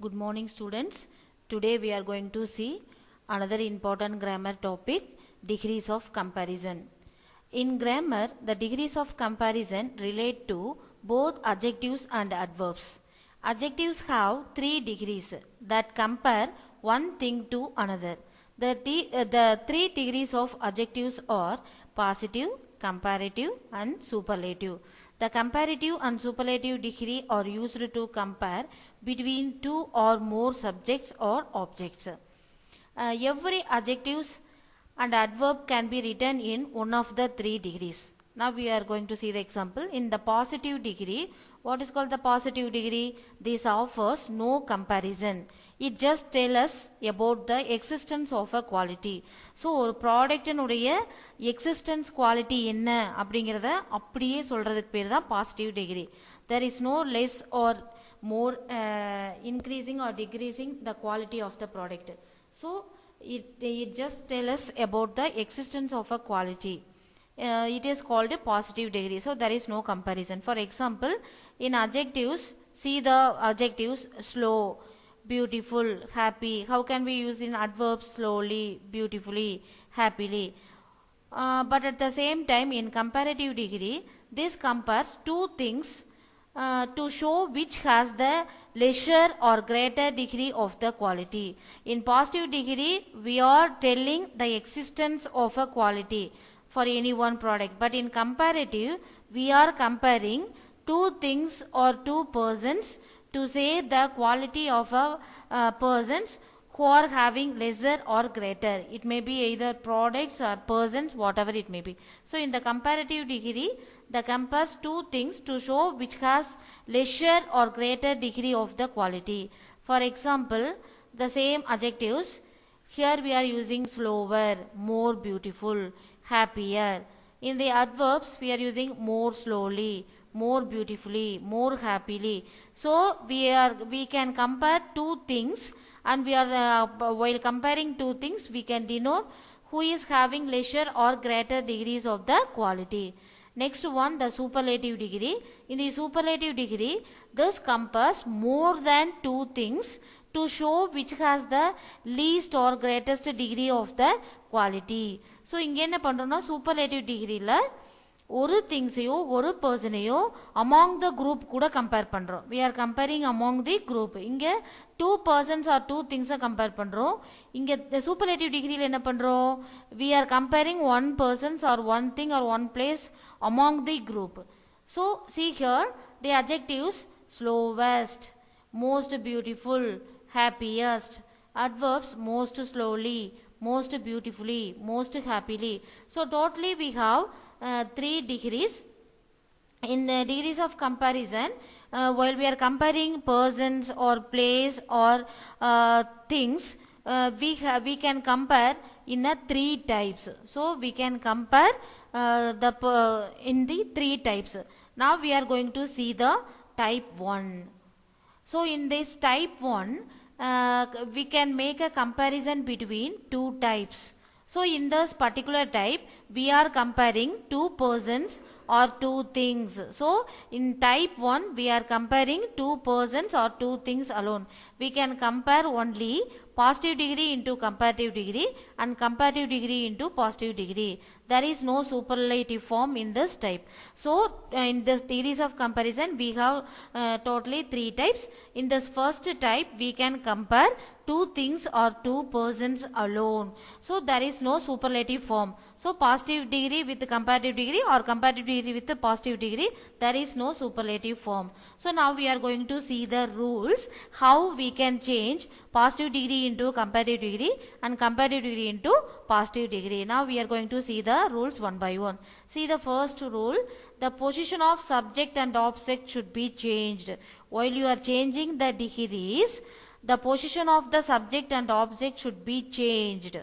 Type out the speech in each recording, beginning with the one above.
Good morning students. Today we are going to see another important grammar topic, degrees of comparison. In grammar, the degrees of comparison relate to both adjectives and adverbs. Adjectives have 3 degrees that compare one thing to another. The 3 degrees of adjectives are positive, comparative and superlative. The comparative and superlative degree are used to compare between two or more subjects or objects. Every adjectives and adverb can be written in one of the 3 degrees. Now we are going to see the example. In the positive degree, what is called the positive degree? This offers no comparison. It just tells us about the existence of a quality. So ஒரு ப்ராடக்டினுடைய existence quality என்ன அப்படிங்கிறத அப்படியே சொல்றதுக்கு பேர் தான் positive degree. There is no less or more increasing or decreasing the quality of the product. So it just tells us about the existence of a quality. It is called a positive degree. So there is no comparison. For example, in adjectives, see the adjectives slow, beautiful, happy. How can we use in adverbs slowly, beautifully, happily? But at the same time, in comparative degree, this compares two things to show which has the lesser or greater degree of the quality. In positive degree, we are telling the existence of a quality for any one product. But in comparative, we are comparing two things or two persons to say the quality of a persons who are having lesser or greater. It may be either products or persons, whatever it may be. So in the comparative degree, the compares two things to show which has lesser or greater degree of the quality. For example, the same adjectives, here we are using slower, more beautiful, happier. In the adverbs, we are using more slowly, more beautifully, more happily. So we can compare two things, and we are while comparing two things, we can denote who is having lesser or greater degrees of the quality. Next one, the superlative degree. In the superlative degree, this compares more than two things to show which has the least or greatest degree of the quality. So இங்க என்ன பண்றோம்னா superlative degreeல ஒரு திங்ஸையோ ஒரு பர்சனையோ among the group கூட compare பண்றோம். We are comparing among the group. இங்க two persons or two things compare பண்றோம். இங்க superlative degreeல என்ன பண்றோம்? We are comparing one persons or one thing or one place among the group. So see here the adjectives slowest, most beautiful, happiest. Adverbs most slowly, most beautifully, most happily. So totally we have 3 degrees. In the degrees of comparison, while we are comparing persons or place or things, we can compare in a 3 types. So we can compare in the 3 types. Now we are going to see the type 1. So in this type 1, we can make a comparison between two types. So in this particular type, we are comparing two persons or two things. So in type 1, we are comparing two persons or two things alone. We can compare only positive degree into comparative degree and comparative degree into positive degree. There is no superlative form in this type. So in this degrees of comparison, we have totally 3 types. In this first type, we can compare two things or two persons alone. So there is no superlative form. So positive degree with comparative degree or comparative degree with positive degree, there is no superlative form. So now we are going to see the rules how we can change positive degree into comparative degree and comparative degree into positive degree. Now we are going to see the rules one by one. See the first rule, the position of subject and object should be changed. While you are changing the degrees, the position of the subject and object should be changed.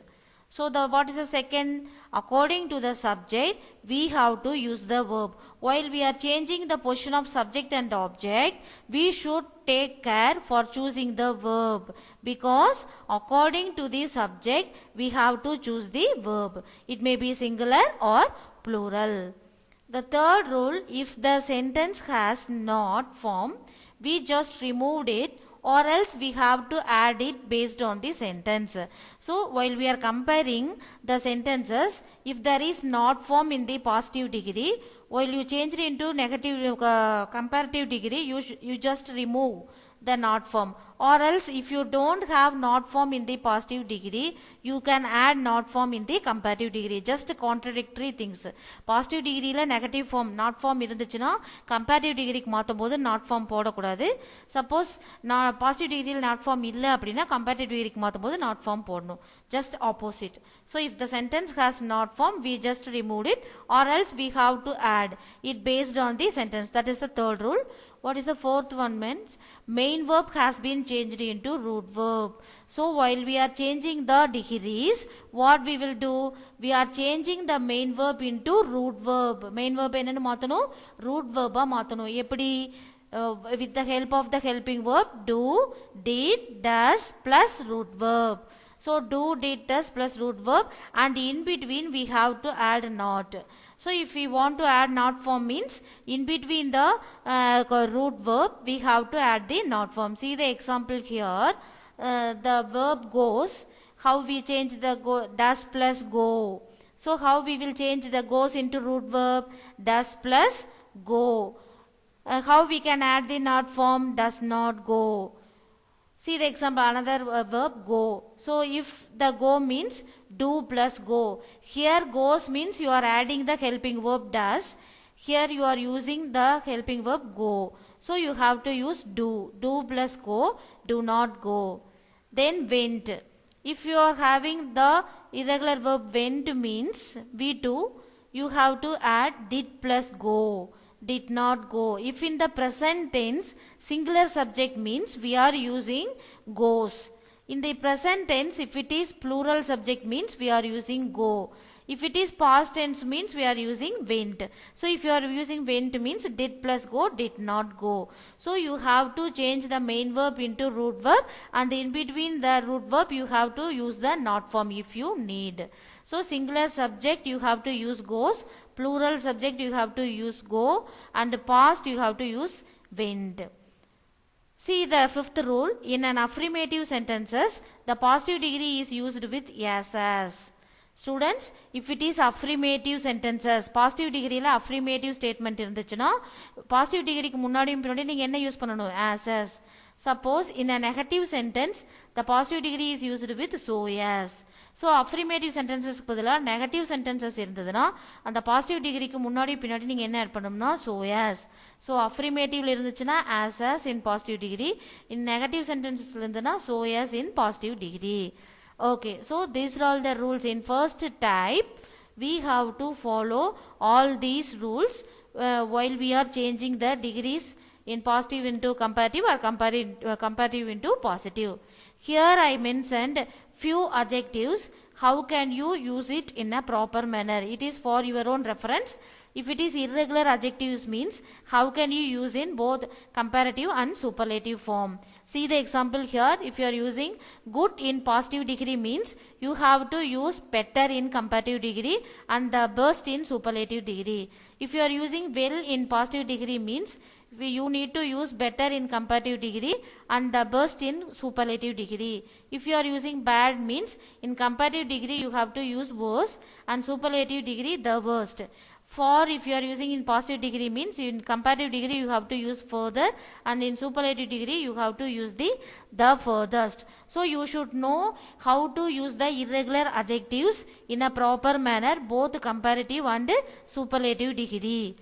So what is the second? According to the subject, we have to use the verb. While we are changing the position of subject and object, we should take care for choosing the verb, because according to the subject, we have to choose the verb. It may be singular or plural. The third rule, if the sentence has not form, we just removed it or else we have to add it based on the sentence. So while we are comparing the sentences, if there is not form in the positive degree, while you change it into negative comparative degree, you just remove the not form, or else if you don't have not form in the positive degree, you can add not form in the comparative degree. Just contradictory things. Positive degree la negative form not form irundhuchuna comparative degree ku maathum not form poda kudadu. Suppose positive degree la not form illa appadina comparative degree ku maathum not form podnu. Just opposite. So if the sentence has not form, we just remove it, or else we have to add it based on the sentence. That is the third rule. What is the fourth one means? Main verb has been changed into root verb. So while we are changing the degrees, what we will do? We are changing the main verb into root verb. Main verb enna maathanu? Root verb maathanu. Eppadi? With the help of the helping verb do, did, does plus root verb. So do, did, does plus root verb, and in between we have to add not. So if we want to add not form means in between the root verb we have to add the not form. See the example here. The verb goes. How we change the does plus go. So how we will change the goes into root verb? Does plus go. How we can add the not form? Does not go. See the example, another verb go. So if the go means do plus go. Here goes means you are adding the helping verb does. Here you are using the helping verb go. So you have to use do. Do plus go, do not go. Then went. If you are having the irregular verb went means V2, you have to add did plus go. Did not go. If in the present tense, singular subject means we are using goes. In the present tense, if it is plural subject means we are using go. If it is past tense means we are using went. So if you are using went means did plus go, did not go. So you have to change the main verb into root verb, and in between the root verb you have to use the not form if you need. So singular subject you have to use goes, plural subject you have to use go, and past you have to use went. See the fifth rule. In an affirmative sentences, the positive degree is used with yes as. Students, if it is affirmative sentences, positive degree la affirmative statement irundhuchuna, positive degree ku munnadi pinnadi neenga enna use pannanum? As. Suppose in a negative sentence, the positive degree is used with so as. So affirmative sentences ku பதிலா negative sentences இருந்ததுனா அந்த positive degree க்கு முன்னாடி பின்னாடி நீங்க என்ன add பண்ணனும்னா so as. So affirmative ல இருந்துச்சுனா as in positive degree, in negative sentences ல இருந்ததுனா so as in positive degree. Okay, so these are all the rules. In first type, we have to follow all these rules while we are changing the degrees in positive into comparative or comparative into positive. Here I mentioned few adjectives. How can you use it in a proper manner? It is for your own reference. If it is irregular adjectives means how can you use in both comparative and superlative form? See the example here. If you are using good in positive degree means you have to use better in comparative degree and the best in superlative degree. If you are using well in positive degree means you need to use better in comparative degree and the best in superlative degree. If you are using bad means in comparative degree you have to use worst and superlative degree the worst. For if you are using in positive degree means in comparative degree you have to use further and in superlative degree you have to use the furthest. So you should know how to use the irregular adjectives in a proper manner both comparative and superlative degree.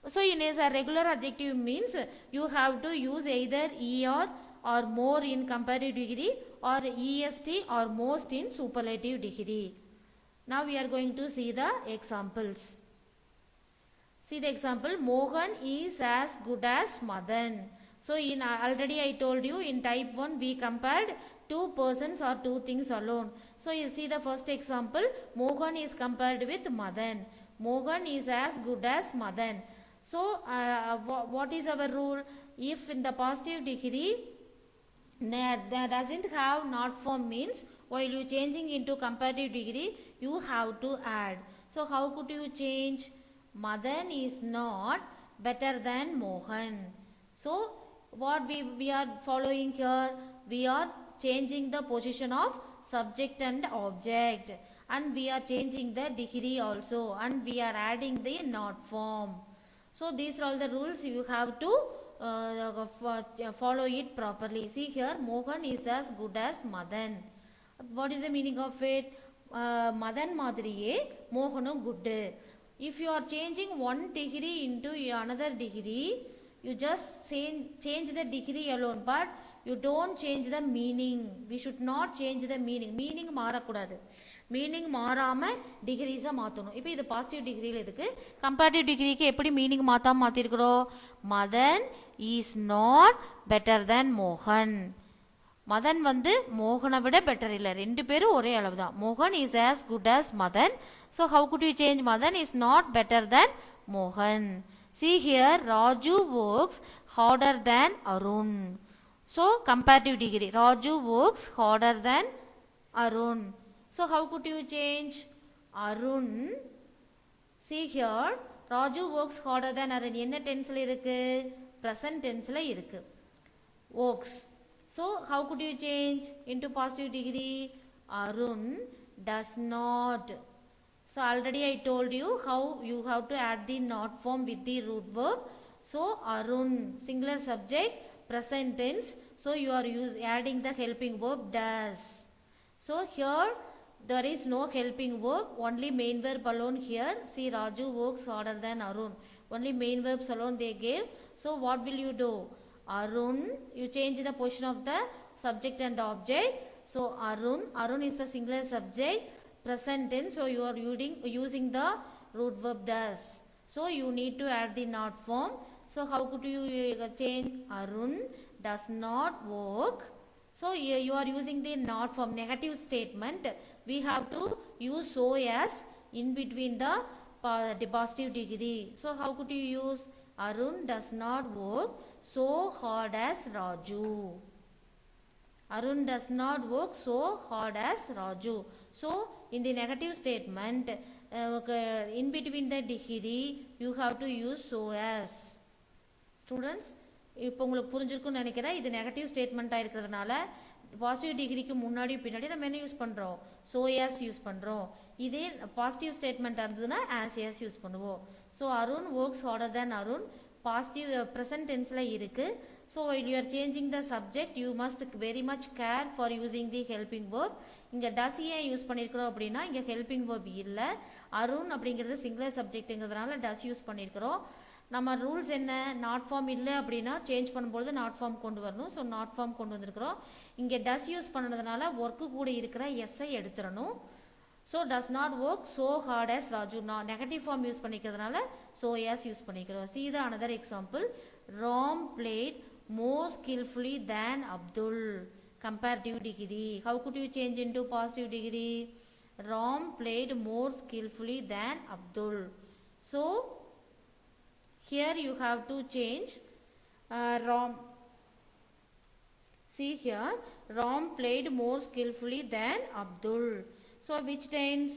So in a regular adjective means you have to use either er or more in comparative degree or est or most in superlative degree. Now we are going to see the examples. See the example. Mohan is as good as Madan. So in already I told you in type 1 we compared two persons or two things alone. So you see the first example. Mohan is compared with Madan. Mohan is as good as Madan. So what is our rule? If in the positive degree doesn't have not form means while you changing into comparative degree you have to add. So how could you change? Madan is not better than Mohan. So what we are following here, we are changing the position of subject and object, and we are changing the degree also, and we are adding the not form. So these are all the rules, you have to follow it properly. See here, Mohan is as good as Madan. What is the meaning of it? Madan madriye Mohanum good. If you are changing one degree into another degree, you just change the degree alone, but you don't change the meaning. We should not change the meaning. Meaning மாறக்கூடாது. Meaning மாறாமல் டிகிரிஸை மாற்றணும். இப்போ இது positive டிகிரியில் இருக்குது. Comparative டிகிரிக்கு எப்படி meaning மாற்றாமல் மாற்றிருக்கிறோம்? Madan is not better than மோகன். மதன் வந்து மோகனை விட பெட்டர் இல்லை, ரெண்டு பேரும் ஒரே அளவு தான். மோகன் is as good as Madan. So how could you change Madan is not better than மோகன். See here, Raju works harder than Arun. So comparative degree, Raju works harder than Arun. So how could you change Arun? See here, Raju works harder than Arun. என்ன டென்ஸ்ல இருக்கு? Present tenseல இருக்கு. Works. So how could you change into positive degree? Arun does not. So already I told you how you have to add the not form with the root verb. So Arun, singular subject, present tense. So you are adding the helping verb does. So here there is no helping verb, only main verb alone here. See, Raju works harder than Arun. Only main verbs alone they gave. So what will you do? Arun, you change the position of the subject and object. So Arun is the singular subject, present tense, so you are using the root verb does. So you need to add the not form. So how could you change? Arun does not work. So you are using the not form, negative statement. We have to use so as in between the positive degree. So how could you use? Arun does not work so hard as Raju. Arun does not work so hard as Raju. So in the negative statement, in between the degree, you have to use so as. Students, இப்போ உங்களுக்கு புரிஞ்சிருக்கும்னு நினைக்கிறேன். இது negative ஸ்டேட்மெண்ட்டாக இருக்கிறதுனால positive டிகிரிக்கு முன்னாடி பின்னாடி நம்ம என்ன யூஸ் பண்ணுறோம்? ஸோ ஆஸ் யூஸ் பண்ணுறோம். இதே பாசிட்டிவ் ஸ்டேட்மெண்ட்டாக இருந்ததுன்னா ஆஸ் யூஸ் பண்ணுவோம். So Arun works harder than Arun positive present டென்ஸில் இருக்குது. So you are changing the subject, you must very much care for using the helping verb. இங்கே டஸ் ஏன் யூஸ் பண்ணியிருக்கிறோம் அப்படின்னா இங்கே ஹெல்பிங் வேர்ப் இல்லை. அருண் அப்படிங்கிறது சிங்குலர் சப்ஜெக்ட்டுங்கிறதுனால டஸ் யூஸ் பண்ணியிருக்கிறோம். நம்ம ரூல்ஸ் என்ன? நாட் ஃபார்ம் இல்லை அப்படின்னா சேஞ்ச் பண்ணும்போது நாட் ஃபார்ம் கொண்டு வரணும். ஸோ நாட் ஃபார்ம் கொண்டு வந்திருக்கிறோம். இங்கே டஸ் யூஸ் பண்ணதுனால ஒர்க்கு கூட இருக்கிற எஸ்ஐ எடுத்துடணும். So does not work so hard as Raju. Negative form use பண்ணிக்கிறதுனால ஸோ ஆஸ் யூஸ் பண்ணிக்கிறோம். See the another example. Ram played more skillfully than Abdul. Comparative degree. How could you change into positive degree? Ram played more skillfully than Abdul. So here you have to change Ram. See here, Ram played more skillfully than Abdul. So which tense?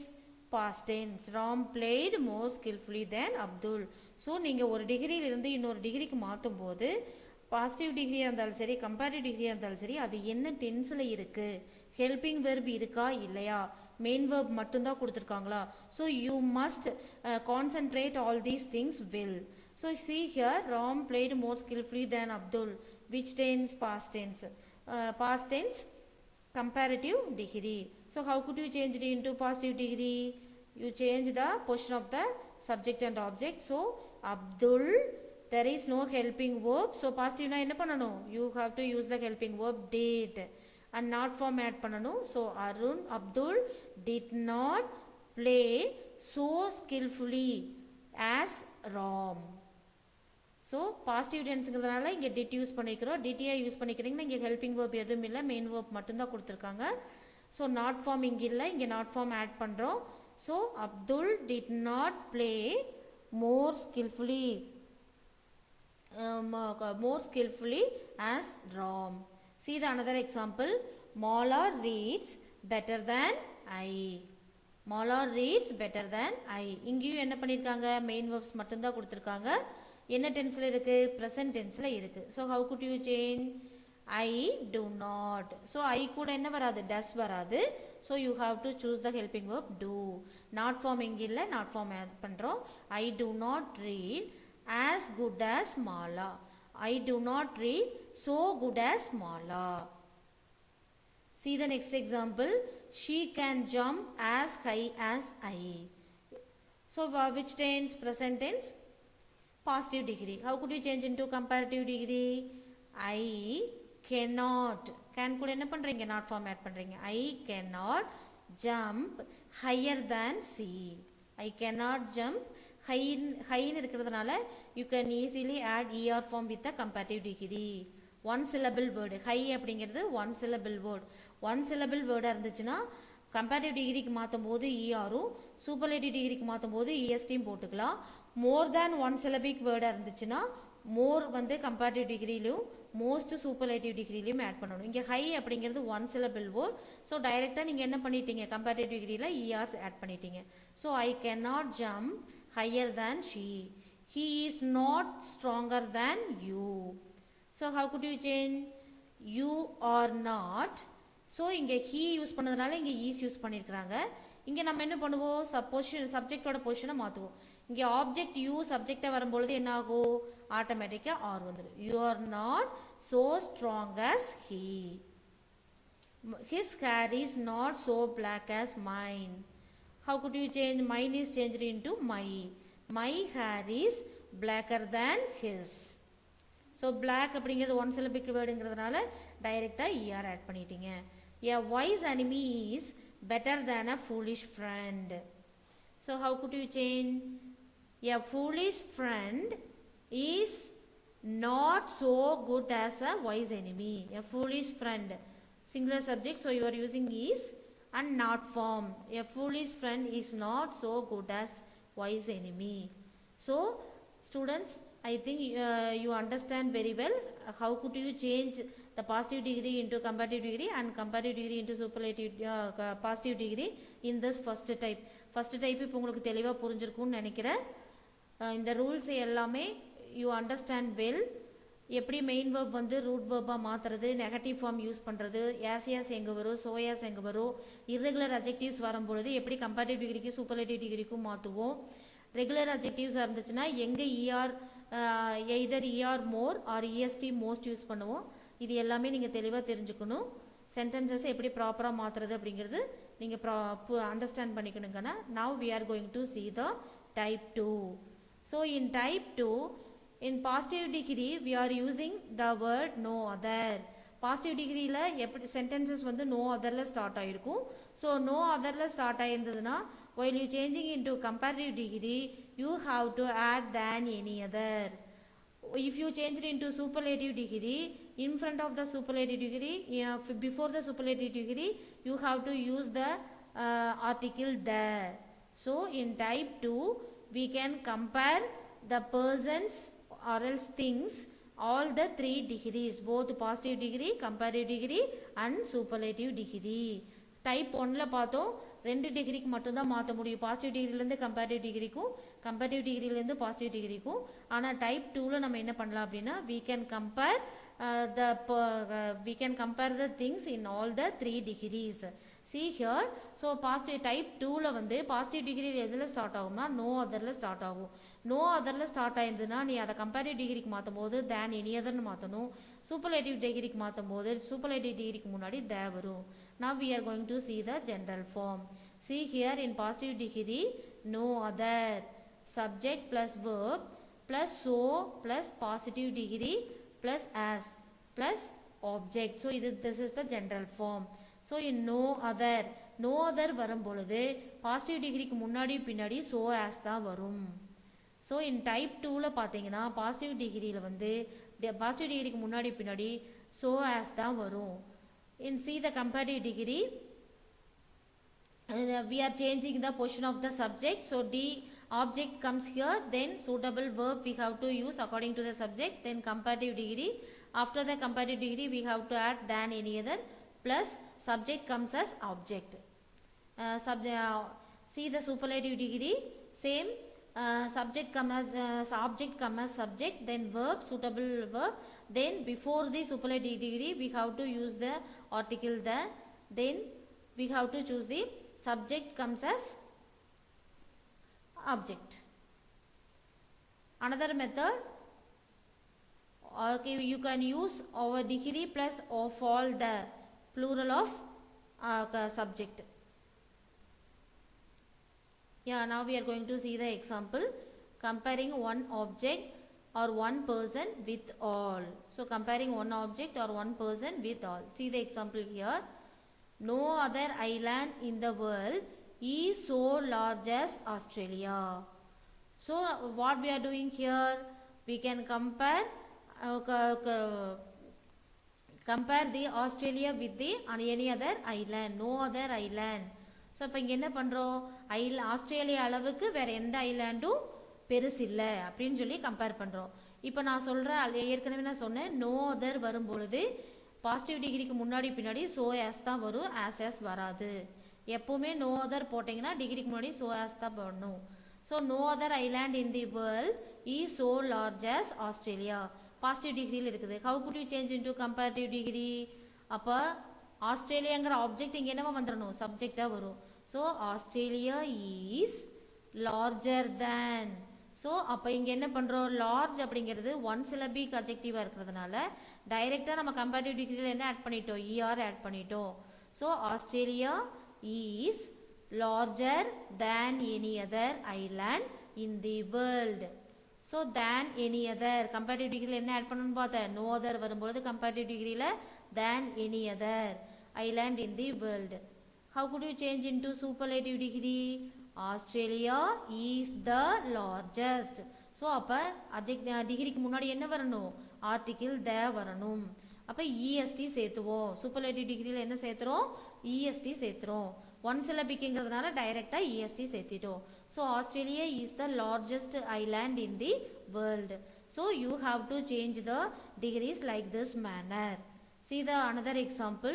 Past tense. Ram played more skillfully than Abdul. So நீங்கள் ஒரு டிகிரியிலிருந்து இன்னொரு டிகிரிக்கு மாற்றும் போது positive டிகிரியாக இருந்தாலும் சரி, comparative டிகிரியாக இருந்தாலும் சரி, அது என்ன டென்ஸில் இருக்குது, ஹெல்பிங் வெர்ப் இருக்கா இல்லையா, மெயின் வெர்ப் மட்டும்தான் கொடுத்துருக்காங்களா. So you must concentrate all these things well. So see here, Ram played more skillfully than Abdul. Which tense? Past tense. Past tense, comparative degree. So how could you change it into positive degree? You change the position of the subject and object. So Abdul, there is no helping verb. So positive na enna pananum? You have to use the helping verb did and not form add pananum. So Abdul did not play so skillfully as Ram. So positive டென்ஸுங்கிறதுனால இங்கே did use பண்ணிக்கிறோம். டிட்டியாக use பண்ணிக்கிறீங்கன்னா இங்கே helping verb எதுவும் இல்லை, main verb மட்டும்தான் கொடுத்துருக்காங்க. So not form இங்கே இல்லை, இங்கே நாட் ஃபார்ம் ஆட் பண்ணுறோம். So Abdul did not play more skillfully as Ram. See the another example. Mala reads better than I. Mala reads better than I. இங்கேயும் என்ன பண்ணியிருக்காங்க? மெயின் வேர்ப்ஸ் மட்டும்தான் கொடுத்துருக்காங்க. என்ன டென்ஸில் இருக்குது? ப்ரெசன்ட் டென்ஸில் இருக்குது. So how could you change? I do not. So I கூட என்ன வராது? டஸ் வராது. So you have to choose the helping verb do. Not form எங்கே இல்லை, நாட் ஃபார்ம் ஆட் பண்ணுறோம். ஐ do not read as good as Mala. I do not read so good as Mala. See the next example. She can jump as high as I. So which tense? Present tense. Positive degree. How could you change into comparative degree? I cannot. Can கூட என்ன பண்றீங்க? not form add பண்றீங்க. I cannot jump higher than C. I cannot jump high இருக்கிறதுனால you can easily add er form with the comparative degree. one syllable word. high அப்படிங்கிறது one syllable word. one syllable word இருந்துச்சுன்னா comparative டிகிரிக்கு மாற்றும் போது இஆரும் superlative டிகிரிக்கு மாற்றும் போது இஎஸ்டியும் போட்டுக்கலாம். மோர் தேன் ஒன் சிலபிக் வேர்டாக இருந்துச்சுன்னா மோர் வந்து கம்பேரிட்டிவ் டிகிரிலையும் மோஸ்ட் சூப்பர்லேட்டிவ் டிகிரிலையும் ஆட் பண்ணணும். இங்கே ஹை அப்படிங்கிறது ஒன் சிலபிள் வேர்ட். ஸோ டைரெக்டாக நீங்கள் என்ன பண்ணிட்டீங்க? கம்பேரிட்டிவ் டிகிரியில் இஆர்ஸ் ஆட் பண்ணிட்டீங்க. So I can not jump higher than she. He is not stronger than you. So how could you change? You are not. So இங்கே ஹீ யூஸ் பண்ணதுனால இங்கே is use பண்ணியிருக்கிறாங்க. இங்கே நம்ம என்ன பண்ணுவோம்? சப்ஜெக்டோட பொசிஷனை மாற்றுவோம். இங்கே ஆப்ஜெக்ட் யூ சப்ஜெக்டாக வரும்பொழுது என்ன ஆகும்? ஆட்டோமேட்டிக்காக ஆர் வந்துடும். You are not so strong as he. His hair is not so black as mine. How could you change? Mine is change into my. My hair is blacker than his. So black அப்படிங்கிறது one syllabic வேர்டுங்கிறதுனால டைரெக்டாக ER add பண்ணிட்டீங்க. A wise enemy is better than a foolish friend. So how could you change? A foolish friend is not so good as a wise enemy. A foolish friend. Singular subject, so you are using is and not form. A foolish friend is not so good as wise enemy. So students, I think you understand very well how could you change the positive degree into comparative degree and comparative degree into superlative positive degree in this first type. First type இப்போ உங்களுக்கு தெளிவாக புரிஞ்சிருக்கும்னு நினைக்கிறேன். இந்த rules எல்லாமே you understand well. எப்படி main verb வந்து root வேர்பாக மாற்றுறது, நெகட்டிவ் ஃபார்ம் யூஸ் பண்ணுறது, யாசியாஸ் எங்கே வரும், சோயாஸ் எங்கே வரும், இர்ரெகுலர் அட்ஜெக்டிவ்ஸ் வரும்பொழுது எப்படி கம்பேரிட்டிவ் டிகிரிக்கு சூப்பர்லேட்டிவ் டிகிரிக்கும் மாற்றுவோம். ரெகுலர் அட்ஜெக்டிவ்ஸ் இருந்துச்சுன்னா எங்கே ER either ER more or EST most use பண்ணுவோம். இது எல்லாமே நீங்கள் தெளிவாக தெரிஞ்சுக்கணும். சென்டென்சஸ் எப்படி ப்ராப்பராக மாற்றுறது அப்படிங்கிறது நீங்கள் understand பண்ணிக்கணுங்கன்னா now we are going to see the type 2. So in type 2, in positive degree we are using the word no other. Positive டிகிரியில் எப்படி சென்டென்சஸ் வந்து நோ அதரில் ஸ்டார்ட் ஆகிருக்கும். ஸோ நோ அதரில் ஸ்டார்ட் ஆகிருந்ததுன்னா while you changing into comparative degree you have to add than any other. If you change it into superlative degree, in front of the superlative degree, before the superlative degree you have to use the article there. So in type 2 we can compare the persons or else things all the three degrees, both positive degree, comparative degree and superlative degree. Type 1ல பார்த்தோம் 2 டிகிரிக்கு மட்டும்தான் மாற்ற முடியும். Positive டிகிரிலேருந்து comparative டிகிரிக்கும், comparative டிகிரிலேருந்து positive டிகிரிக்கும். ஆனால் டைப் 2ல் நம்ம என்ன பண்ணலாம் அப்படின்னா we can compare the things in all the 3 degrees. See here, so positive type 2ல வந்து பாசிட்டிவ் டிகிரி எதில் ஸ்டார்ட் ஆகும்னா நோ அதரில் ஸ்டார்ட் ஆகும். நோ அதரில் ஸ்டார்ட் ஆயிருந்ததுன்னா நீ அதை கம்பேரிட்டிவ் டிகிரிக்கு மாற்றும் போது தேன் எனி அதர்னு மாற்றணும். சூப்பர்லேட்டிவ் டிகிரிக்கு மாற்றும் போது சூப்பர்லேட்டிவ் டிகிரிக்கு முன்னாடி தே வரும். Now we are going to see the general form. See here in positive degree, no other, subject plus verb plus so plus positive degree plus as plus object. So this is the general form. So in no other வரும் பொழுது positive டிகிரிக்கு முன்னாடி பின்னாடி so as தான் வரும். So in type 2ல பார்த்தீங்கன்னா positive டிகிரியில் வந்து பாசிட்டிவ் டிகிரிக்கு முன்னாடி பின்னாடி so as தான் வரும். In see the comparative degree, we are changing the position of the subject. So D object comes here, then suitable verb we have to use according to the subject, then comparative degree. After the comparative degree we have to add than any other plus subject comes as object. See the superlative degree, same subject come as object come as subject, then verb, suitable verb, then before the superlative degree we have to use the article the, then we have to choose the subject comes as object. Another method, okay, you can use our degree plus of all the plural of subject. Yeah, now we are going to see the example comparing one object or one person with all. So comparing one object or one person with all. See the example here. No other island in the world is so large as Australia. So what we are doing here, we can compare the Australia with the any other island, no other island. So இப்போ இங்கே என்ன பண்ணுறோம், Australia அளவுக்கு வேறு எந்த ஐலாண்டும் பெருசு இல்லை அப்படின்னு சொல்லி கம்பேர் பண்ணுறோம். இப்போ நான் சொல்கிறேன், ஏற்கனவே நான் சொன்னேன், நோ அதர் வரும்பொழுது பாசிட்டிவ் டிகிரிக்கு முன்னாடி பின்னாடி ஸோ ஆஸ் தான் வரும், ஆஸ் வராது. எப்போவுமே நோ அதர் போட்டிங்கன்னா டிகிரிக்கு முன்னாடி ஸோ ஆஸ் தான் போடணும். So no other island in the world is so large as Australia. Positive டிகிரியில் இருக்குது. How could you change into comparative degree? அப்போ ஆஸ்திரேலியாங்கிற ஆப்ஜெக்ட் இங்கே என்னவா வந்துடணும், சப்ஜெக்டாக வரும். So Australia is larger than. So அப்போ இங்கே என்ன பண்ணுறோம், லார்ஜ் அப்படிங்கிறது ஒன் சிலபிக் அட்ஜெக்டிவாக இருக்கிறதுனால டைரெக்டாக நம்ம கம்பேரிட்டிவ் டிகிரியில் என்ன ஆட் பண்ணிட்டோம், இஆர் ஆட் பண்ணிட்டோம். So Australia is larger than any other island in the world. So than any other comparative டிகிரியில் என்ன ஆட் பண்ணணும்னு பார்த்தேன், நோ அதர் வரும்பொழுது கம்பேரிட்டிவ் டிகிரியில் தேன் any other island in the world. How could you change into superlative degree? Australia is the largest. So அப்போ டிகிரிக்கு முன்னாடி என்ன வரணும், ஆர்டிக்கிள் த வரணும். அப்போ இஎஸ்டி சேர்த்துவோம். சூப்பர்லேட்டிவ் டிகிரியில் என்ன சேர்த்துறோம், இஎஸ்டி சேர்த்துறோம். ஒன் சிலபிக்ங்கிறதுனால டைரெக்டாக இஎஸ்டி சேர்த்திட்டோம். So Australia is the largest island in the world. So you have to change the degrees like this manner. See the another example.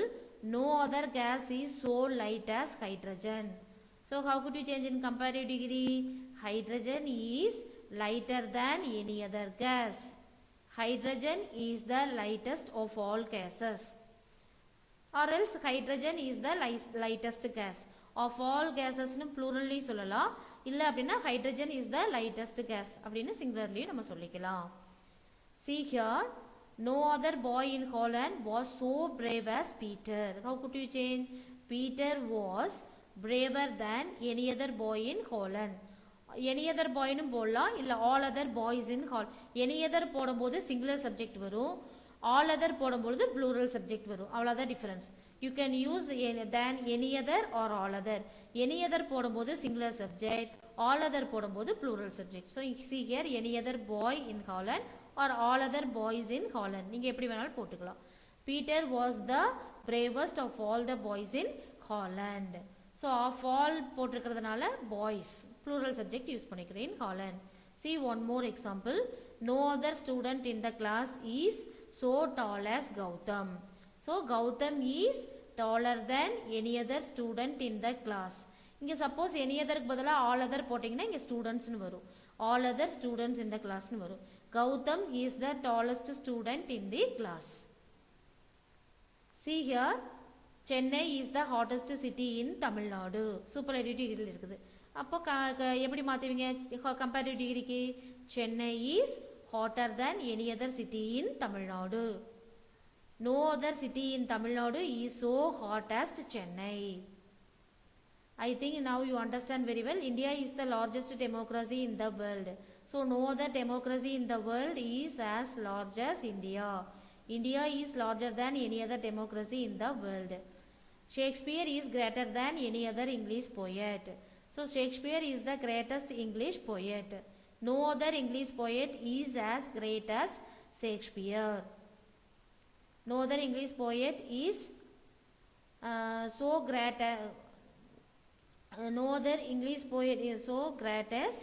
No other gas is so light as hydrogen. So how could you change in comparative degree? Hydrogen is lighter than any other gas. Hydrogen is the lightest of all gases. Or else hydrogen is the lightest gas. Of all gases னு plurally சொல்லலாம். இல்லை அப்படின்னா hydrogen is the lightest gas அப்படின்னு singularly நம்ம சொல்லிக்கலாம். See here. No other boy in Holland was so brave as Peter. How could you change? Peter was braver than any other boy in Holland. Any other boy னு போடலாம், இல்லை all other boys in Holland. Any other போடும்போது singular subject வரும், all other போடும்போது plural subject வரும். அவ்வளோதான் difference. You can use than any other or all other. Any other போடும்போது singular subject, all other போடும்போது plural subject. So see here, any other boy in Holland or all other boys in Holland. நீங்கள் எப்படி வேணாலும் போட்டுக்கலாம். Peter was the bravest of all the boys in Holland. So of all போட்டிருக்கிறதுனால boys plural subject use பண்ணிக்கிறேன் in Holland. See one more example. No other student in the class is so tall as Gautam. So Gautam is taller than any other student in the class. இங்கே suppose any otherக்கு பதிலாக all other போட்டிங்கன்னா இங்கே ஸ்டூடெண்ட்ஸ்னு வரும். All other students in the classனு வரும். Gautam is the tallest student in the class. See here, Chennai is the hottest city in Tamil Nadu. Superlative degree இருக்குது. அப்போ எப்படி மாற்றுவீங்க comparative டிகிரிக்கு? Chennai is hotter than any other city in Tamil Nadu. No other city in Tamil Nadu is so hot as Chennai. I think now you understand very well. India is the largest democracy in the world. So no other democracy in the world is as large as India. India is larger than any other democracy in the world. Shakespeare is greater than any other English poet. So Shakespeare is the greatest English poet. No other English poet is as great as Shakespeare. No other English poet is so great. No other English poet is so great as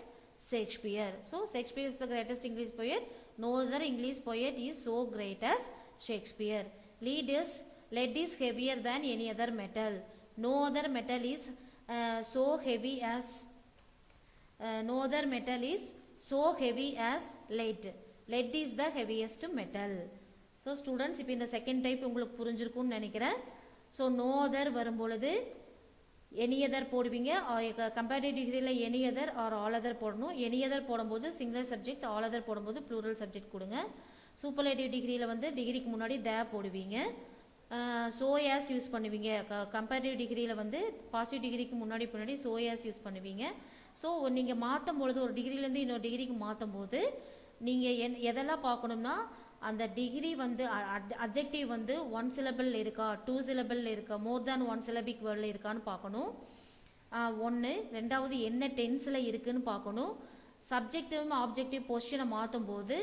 Shakespeare. So Shakespeare is the greatest English poet. No other English poet is so great as Shakespeare. Lead is heavier than any other metal. No other metal is so heavy as no other metal is so heavy as lead. Lead is the heaviest metal. So students, இப்போ இந்த second type உங்களுக்கு புரிஞ்சிருக்கும்னு நினைக்கிறேன். So no other வரும்பொழுது any other போடுவீங்க. Comparative டிகிரியில் any other are all other போடணும். Any other போடும்போது சிங்குலர் சப்ஜெக்ட், ஆல் அதர் போடும்போது ப்ளூரல் சப்ஜெக்ட் கொடுங்க. சூப்பர்லேட்டிவ் டிகிரியில் வந்து டிகிரிக்கு முன்னாடி த போடுவீங்க. ஸோ ஆஸ் யூஸ் பண்ணுவீங்க. கம்பேரிட்டிவ் டிகிரியில் வந்து பாசிட்டிவ் டிகிரிக்கு முன்னாடி ஸோ ஆஸ் யூஸ் பண்ணுவீங்க. ஸோ நீங்கள் மாற்றும் பொழுது ஒரு டிகிரிலேருந்து இன்னொரு டிகிரிக்கு மாற்றும் போது நீங்கள் எதெல்லாம் பார்க்கணும்னா அந்த டிகிரி வந்து அட்ஜெக்டிவ் வந்து 1 syllable இருக்கா, 2 syllable இருக்கா, மோர் தேன் 1 syllabic வேர்டில் இருக்கான்னு பார்க்கணும். ஒன்று. ரெண்டாவது என்ன டென்ஸில் இருக்குன்னு பார்க்கணும். சப்ஜெக்டிவ் ஆப்ஜெக்டிவ் பொசிஷனை மாற்றும் போது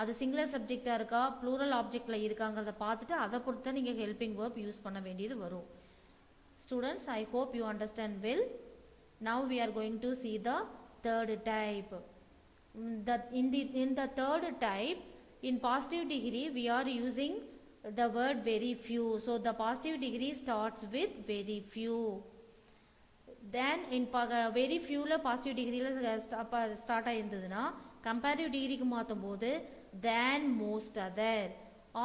அது சிங்குலர் சப்ஜெக்டாக இருக்கா, ப்ளூரல் ஆப்ஜெக்டில் இருக்காங்கிறத பார்த்துட்டு அதை பொறுத்து தான் நீங்கள் ஹெல்பிங் வேர்ப் யூஸ் பண்ண வேண்டியது வரும். Students, I hope you understand well. Now we are going to see the third type. In the third type, in positive degree we are using the word very few. So the positive degree starts with very few. Then in very few la positive degree la start ஆயிருந்ததுன்னா comparative degree மாற்றும் போது than most other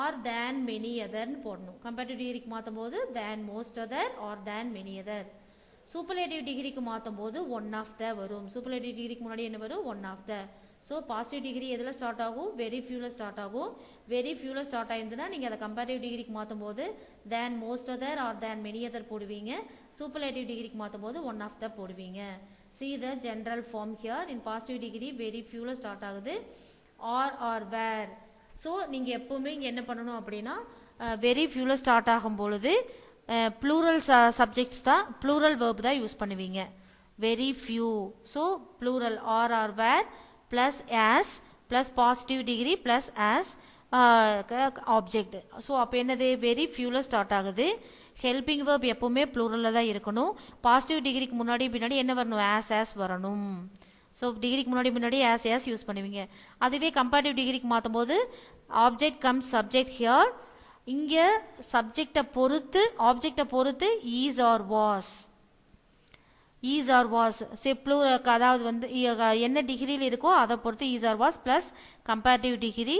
or than many other போடணும். comparative degree மாற்றும் போது than most other or than many other. Superlative டிகிரிக்கு மாற்றும் போது one of த வரும். Superlative டிகிரிக்கு முன்னாடி என்ன வரும்? One of the. So positive degree எதில் ஸ்டார்ட் ஆகும்? வெரி ஃபியூவில் ஸ்டார்ட் ஆகும். வெரி ஃபியூவில் ஸ்டார்ட் ஆயிருந்துன்னா நீங்கள் அதை கம்பேரிட்டிவ் டிகிரிக்கு மாற்றும் போது than most other or than many other போடுவீங்க. சூப்பர்லேட்டிவ் டிகிரிக்கு மாற்றும் போது ஒன் ஆஃப் த போடுவீங்க. see the general form here. in positive degree very fewவில் ஸ்டார்ட் ஆகுது. Are were. ஸோ நீங்கள் எப்போவுமே இங்கே என்ன பண்ணணும் அப்படின்னா வெரி ஃபியூவில் ஸ்டார்ட் ஆகும் பொழுது ப்ளூரல் சப்ஜெக்ட்ஸ் தான், ப்ளூரல் வேர்ப் தான் யூஸ் பண்ணுவீங்க. Very few. So plural are were plus as plus positive degree plus as object. So அப்போ என்னது? வெரி ஃபியூவில் ஸ்டார்ட் ஆகுது. ஹெல்பிங் வேர்ப் எப்போவுமே ப்ளூரலில் தான் இருக்கணும். பாசிட்டிவ் டிகிரிக்கு முன்னாடி பின்னாடி என்ன வரணும்? ஆஸ் வரணும். ஸோ டிகிரிக்கு முன்னாடி ஆஸ் யூஸ் பண்ணுவீங்க. அதுவே கம்பேரிட்டிவ் டிகிரிக்கு மாற்றும் போது ஆப்ஜெக்ட் கம்ஸ் சப்ஜெக்ட் ஹியர். இங்கே சப்ஜெக்டை பொறுத்து ஆப்ஜெக்டை பொறுத்து ஈஸ் ஆர் வாஸ் அதாவது வந்து என்ன டிகிரியில் இருக்கோ அதை பொறுத்து is or was plus comparative degree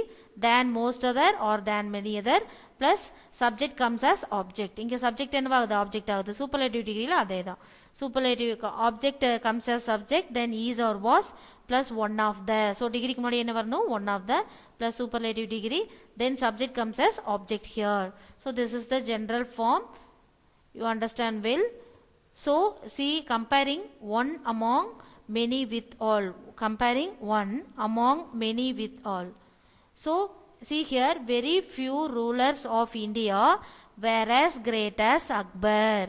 than most other or than many other plus subject comes as object. இங்கே சப்ஜெக்ட் என்னவாகுது? ஆப்ஜெக்ட் ஆகுது. சூப்பர்லேட்டிவ் டிகிரியில் அதே தான். Superlative object comes as subject then is or was plus 1 of the. So டிகிரிக்கு முன்னாடி என்ன வரணும்? 1 of the plus superlative degree then subject comes as object here. So this is the general form. You understand well. So see, comparing one among many with all. Comparing one among many with all. So see here, very few rulers of India were as great as Akbar.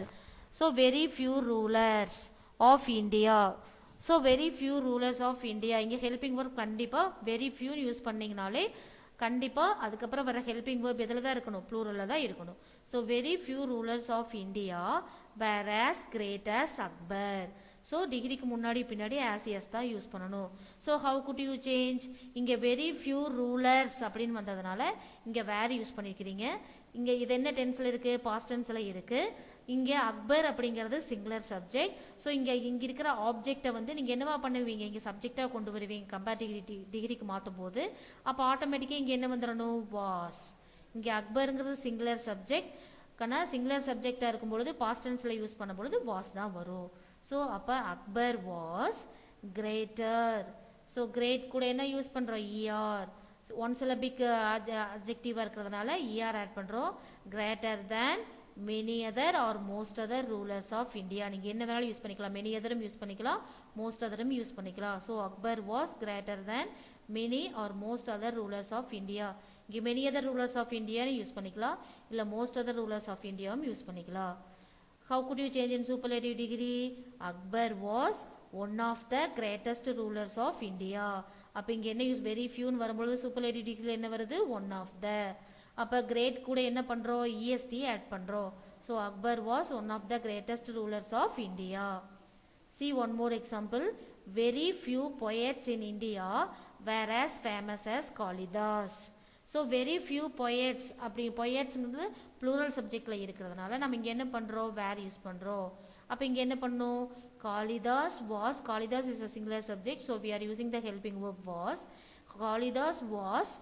So very few rulers of India. So very few rulers of India. இங்கே helping verb கண்டிப்பாக very few use பண்ணிங்கனாலே கண்டிப்பாக அதுக்கப்புறம் வர helping verb எதில் தான் இருக்கணும்? ப்ளூரலில் தான் இருக்கணும். So very few rulers of India were as great as Akbar. So டிகிரிக்கு முன்னாடி பின்னாடி ஆஸ் தான் யூஸ் பண்ணணும். So how could you change? இங்கே வெரி ஃபியூ ரூலர்ஸ் அப்படின்னு வந்ததுனால இங்கே வேர் யூஸ் பண்ணியிருக்கிறீங்க. இங்கே இது என்ன டென்ஸில் இருக்குது? பாஸ்ட் டென்ஸில் இருக்குது. இங்கே அக்பர் அப்படிங்கிறது சிங்குலர் சப்ஜெக்ட். ஸோ இங்கே இருக்கிற ஆப்ஜெக்டை வந்து நீங்கள் என்னவா பண்ணுவீங்க? இங்கே சப்ஜெக்டாக கொண்டு வருவீங்க கம்பேரிட்டிவ் டிகிரிக்கு மாற்றும் போது. அப்போ ஆட்டோமேட்டிக்காக இங்கே என்ன வந்துடணும்? வாஸ். இங்கே அக்பருங்கிறது சிங்குலர் சப்ஜெக்ட். ஆனால் சிங்குலர் சப்ஜெக்டாக இருக்கும்பொழுது பாஸ்ட் டென்ஸில் யூஸ் பண்ணும்பொழுது வாஸ் தான் வரும். ஸோ அப்போ Akbar was greater. So great கூட என்ன யூஸ் பண்ணுறோம்? இஆர். ஒன் சிலபிக் அட்ஜெக்டிவாக இருக்கிறதுனால இஆர் ஆட் பண்ணுறோம். Greater than many other or most other rulers of India. நீங்கள் என்ன வேணாலும் யூஸ் பண்ணிக்கலாம். many otherம் யூஸ் பண்ணிக்கலாம், most otherம் யூஸ் பண்ணிக்கலாம். So Akbar was greater than many or most other rulers of India. இங்கே many other rulers of India use பண்ணிக்கலாம், இல்லை most other rulers of Indiaவும் யூஸ் பண்ணிக்கலாம். How could you change in superlative degree? Akbar was one of the greatest rulers of India. அப்போ இங்கே என்ன use? Very ஃபியூன்னு வரும்பொழுது superlative டிகிரியில் என்ன வருது? One of the. அப்போ கிரேட் கூட என்ன பண்ணுறோம்? இஎஸ்டி ஆட் பண்ணுறோம். So Akbar was one of the greatest rulers of India. See one more example. Very few poets in India were as famous as Kalidas. So very few poets அப்படி பொயட்ஸுங்கிறது plural சப்ஜெக்டில் இருக்கிறதுனால நம்ம இங்கே என்ன பண்ணுறோம், வேர் யூஸ் பண்ணுறோம். அப்போ இங்கே என்ன பண்ணணும், Kalidas was, Kalidas is a singular subject, so we are using the helping verb was. Kalidas was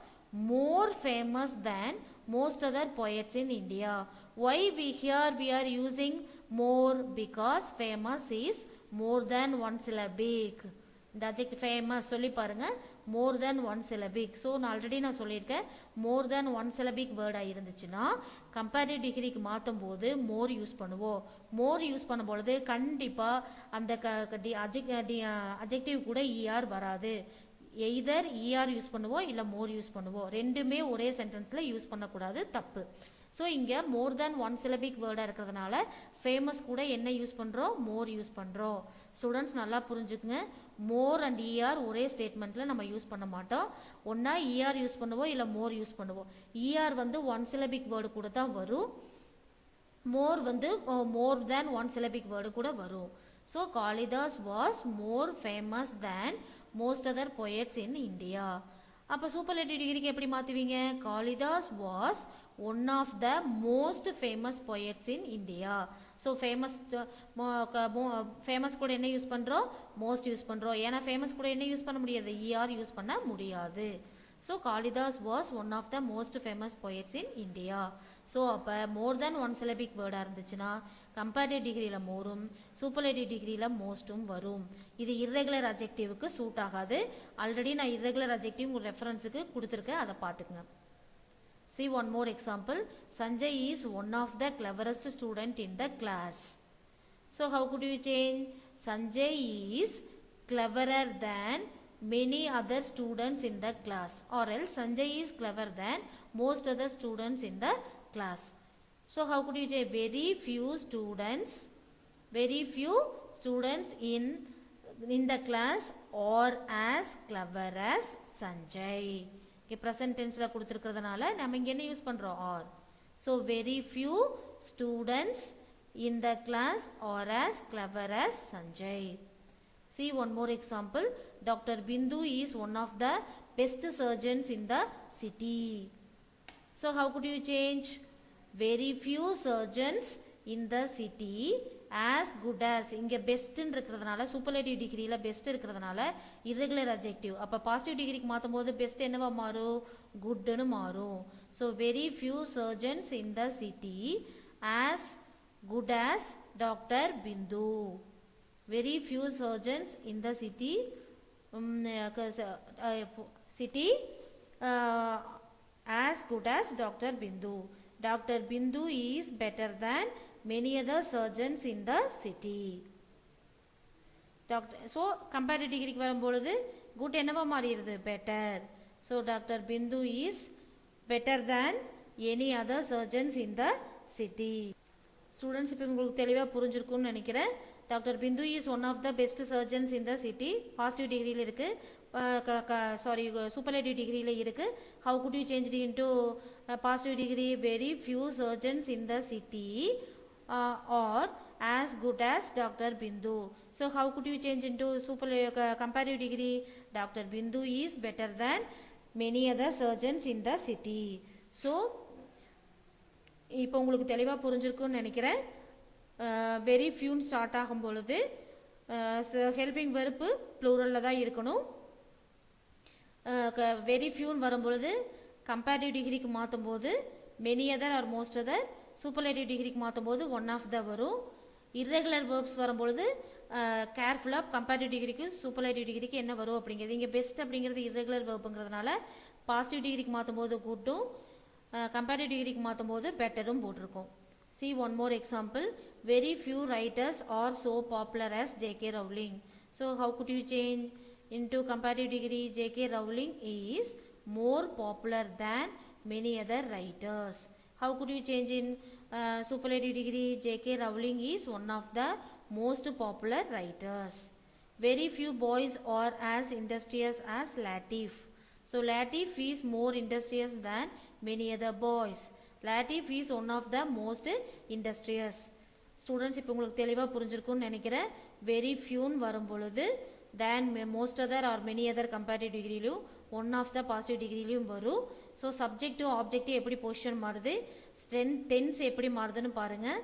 more famous than most other poets in India. Why we are using more? Because famous is more than one syllabic. இந்த adjective famous சொல்லி பாருங்க, more than one syllabic. So நான் already நான் சொல்லியிருக்கேன், more than one syllabic வேர்டாக இருந்துச்சுன்னா comparative டிகிரிக்கு மாற்றும் போது மோர் யூஸ் பண்ணுவோம். மோர் யூஸ் பண்ணும்பொழுது கண்டிப்பாக அந்த அஜெக்டிவ் கூட இஆர் வராது. எய்தர் இஆர் யூஸ் பண்ணுவோம் இல்லை மோர் யூஸ் பண்ணுவோம். ரெண்டுமே ஒரே சென்டென்ஸில் யூஸ் பண்ணக்கூடாது, தப்பு. ஸோ இங்கே மோர் தேன் ஒன் சிலபிக் வேர்டாக இருக்கிறதுனால ஃபேமஸ் கூட என்ன யூஸ் பண்ணுறோம், மோர் யூஸ் பண்ணுறோம். ஸ்டூடெண்ட்ஸ் நல்லா புரிஞ்சுக்குங்க, மோர் அண்ட் இஆர் ஒரே ஸ்டேட்மெண்ட்டில் நம்ம யூஸ் பண்ண மாட்டோம். ஒன்றா இஆர் யூஸ் பண்ணுவோம் இல்லை மோர் யூஸ் பண்ணுவோம். இஆர் வந்து ஒன் சிலபிக் வேர்டு கூட தான் வரும், மோர் வந்து more than one syllabic word கூட வரும். So Kalidas was more famous than most other poets in India. அப்போ சூப்பர்லேட்டிவ் டிகிரிக்கு எப்படி மாற்றுவீங்க, Kalidas was one of the most famous poets in India. So famous கூட என்ன யூஸ் பண்ணுறோம், மோஸ்ட் யூஸ் பண்ணுறோம். ஏன்னா ஃபேமஸ் கூட என்ன யூஸ் பண்ண முடியாது, இஆர் யூஸ் பண்ண முடியாது. So Kalidas was one of the most famous poets in India. ஸோ அப்போ மோர் தேன் ஒன் சிலபிக் வேர்டாக இருந்துச்சுன்னா கம்பேரிட்டிவ் டிகிரியில் மோரும் சூப்பர்லேட்டிவ் டிகிரியில் மோஸ்ட்டும் வரும். இது இர்ரெகுலர் அட்ஜெக்டிவ்க்கு சூட் ஆகாது. ஆல்ரெடி நான் இர்ரெகுலர் அட்ஜெக்டிவ் உங்கள் ரெஃபரன்ஸுக்கு கொடுத்துருக்கேன், அதை பார்த்துக்குங்க. See one more example. Sanjay is one of the cleverest student in the class. So how could you change? Sanjay is cleverer than many other students in the class, or else Sanjay is clever than most other students in the class. So how could you say very few students in the class are as clever as Sanjay. Okay, present tense la கொடுத்திருக்கிறதுனால நம்ம இங்க என்ன use பண்றோம், are. So very few students in the class are as clever as Sanjay. See one more example. Dr. Bindu is one of the best surgeons in the city. So how could you change? Very few surgeons in the city as good as. இங்கே பெஸ்ட்னு இருக்கிறதுனால superlative டிகிரியில் best இருக்கிறதுனால irregular adjective. அப்போ positive டிகிரிக்கு மாற்றும் போது best என்னவா மாறும், குட்னு மாறும். So very few surgeons in the city as good as doctor Bindu. Very few surgeons in the city as good as Dr. Bindu. Dr. Bindu is better than many other surgeons in the city. So comparative degree வரும்பொழுது good என்னவா மாறிடுது, better. So Dr. Bindu is better than any other surgeons in the city. Students இப்போ உங்களுக்கு தெளிவாக புரிஞ்சிருக்கும்னு நினைக்கிறேன். Doctor Bindu is one of the best surgeons in the city. Positive டிகிரியில் இருக்குது, சூப்பர்லேட்டிவ் டிகிரியில் இருக்குது. How could you change into positive degree, very few surgeons in the city are as good as Dr. Bindu. So how could you change into comparative degree? Dr. Bindu is better than many other surgeons in the city. So இப்போ உங்களுக்கு தெளிவாக புரிஞ்சிருக்குன்னு நினைக்கிறேன். Very ஃபியூன் start ஆகும் பொழுது helping verb ப்ளூரலில் தான் இருக்கணும். Very ஃபியூன் வரும்பொழுது comparative டிகிரிக்கு மாற்றும் போது many other or most other, superlative டிகிரிக்கு மாற்றும் போது ஒன் ஆஃப் த வரும். இர்ரெகுலர் வேர்ப்ஸ் வரும்பொழுது கேர்ஃபுல்லாக கம்பேரிட்டிவ் டிகிரிக்கு சூப்பர்லேட்டிவ் டிகிரிக்கு என்ன வரும் அப்படிங்கிறது. இங்கே பெஸ்ட் அப்படிங்கிறது இர்ரெகுலர் வேர்ப்புங்கிறதுனால பாசிட்டிவ் டிகிரிக்கு மாற்றும் போது குட்டும், comparative டிகிரிக்கு மாற்றும் போது பெட்டரும் போட்டிருக்கோம். See one more example. Very few writers are so popular as J.K. Rowling. So how could you change into comparative degree? J.K. Rowling is more popular than many other writers. How could you change in superlative degree? J.K. Rowling is one of the most popular writers. Very few boys are as industrious as Latif. So Latif is more industrious than many other boys. Latif is one of the most industrious. Students இப்போ உங்களுக்கு தெளிவாக புரிஞ்சிருக்கும்னு நினைக்கிறேன். Very ஃபியூன்னு வரும் பொழுது than most other or many other comparative டிகிரியிலும் one of the positive டிகிரிலையும் வரும். ஸோ சப்ஜெக்டிவ் ஆப்ஜெக்டிவ் எப்படி பொசிஷன் மாறுது, டென்ஸ் எப்படி மாறுதுன்னு பாருங்கள்.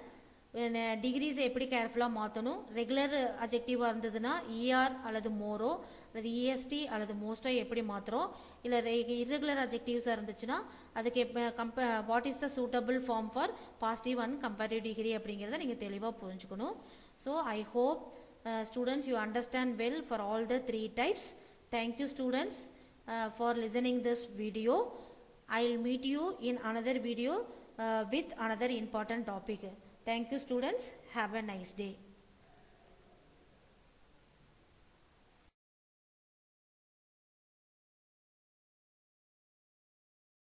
டிகிரிஸ் எப்படி கேர்ஃபுல்லாக மாற்றணும். ரெகுலர் அஜெக்டிவாக இருந்ததுன்னா இஆர் அல்லது மோரோ அல்லது இஎஸ்டி அல்லது மோஸ்டோ எப்படி மாற்றுறோம். இல்லை இர்ரெகுலர் அஜெக்டிவ்ஸாக இருந்துச்சுன்னா அதுக்கு what is the suitable form for positive and comparative degree அப்படிங்கிறத நீங்கள் தெளிவாக புரிஞ்சுக்கணும். So I hope students you understand well for all the 3 types. Thank you students for listening this video. I will meet you in another video with another important topic. Thank you students. Have a nice day.